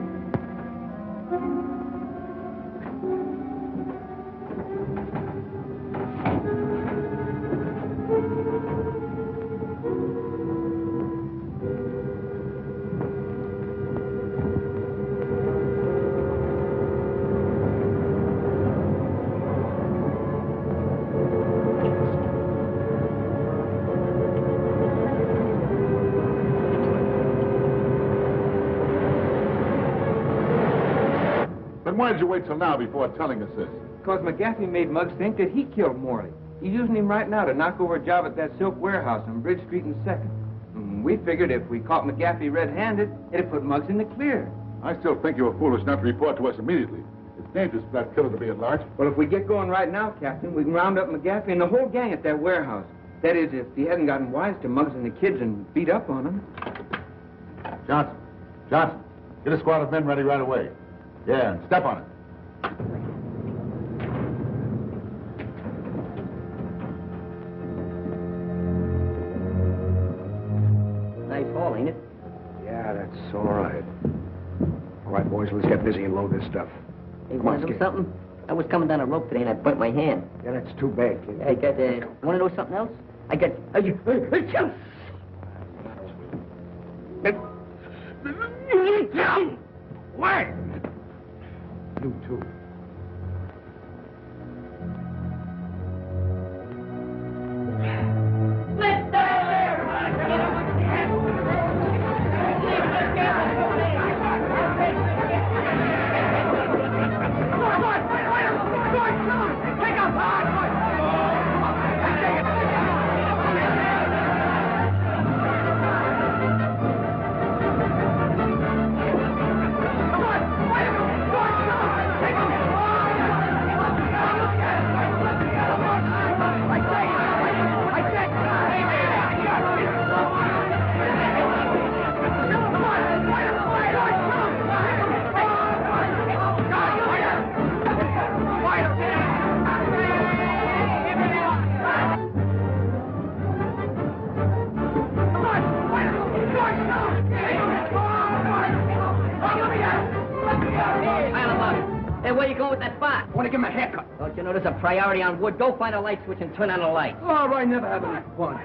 Then why did you wait till now before telling us this?
Because McGaffey made Muggs think that he killed Morley. He's using him right now to knock over a job at that silk warehouse on Bridge Street and 2nd. We figured if we caught McGaffey red-handed, it'd put Muggs in the clear.
I still think you were foolish not to report to us immediately. It's dangerous for that killer to be at large.
Well, if we get going right now, Captain, we can round up McGaffey and the whole gang at that warehouse. That is, if he hasn't gotten wise to Muggs and the kids and beat up on them.
Johnson, get a squad of men ready right away. Yeah, and step on it.
Nice haul, ain't it?
Yeah, that's all right. All right, boys, let's get busy and load this stuff.
Hey, want to know something? I was coming down a rope today and I burnt my hand.
Yeah, that's too bad, kid.
I got, want to know something else? I got,
Why?
You too.
Where you going with that spot?
I want to give him a haircut.
Don't you know there's a priority on wood? Go find a light switch and turn on the light.
All right, never have any fun.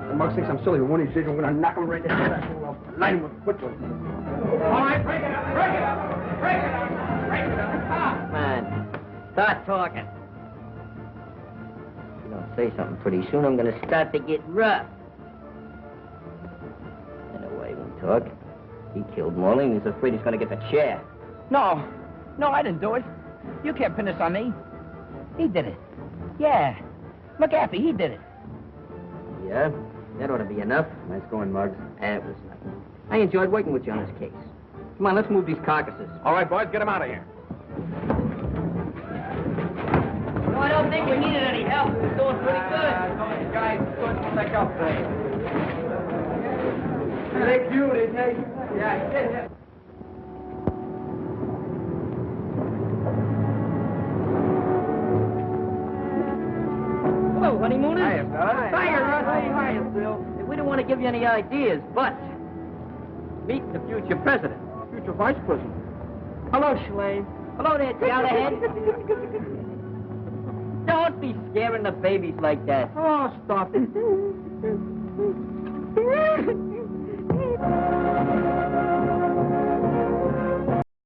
The mug thinks I'm silly. When one of these days, I'm going to knock him right in the head. I'll light him with quickly.
All right, break it up, break it up, break it up, break it up.
Man, start talking. If you don't say something pretty soon, I'm going to start to get rough. Anyway, he won't talk. He killed Morley and he's afraid he's going to get the chair.
No, I didn't do it. You can't pin this on me. He did it. Yeah, McGaffey, he did it.
Yeah? That ought to be enough. Nice going, Muggs. That was nothing. I enjoyed working with you on this case. Come on, let's move these carcasses.
All right, boys, get them out of here.
No, I don't think we needed any help. We're doing pretty good.
Those guys couldn't pick up things. They cute, didn't they? Yeah.
Hello, honeymooners.
Hiya, Phil.
Hiya, Phil. We don't want to give you any ideas, but meet the future president.
Future vice president.
Hello, Shalane. Hello there, Galahad. Don't be scaring the babies like that.
Oh, stop it.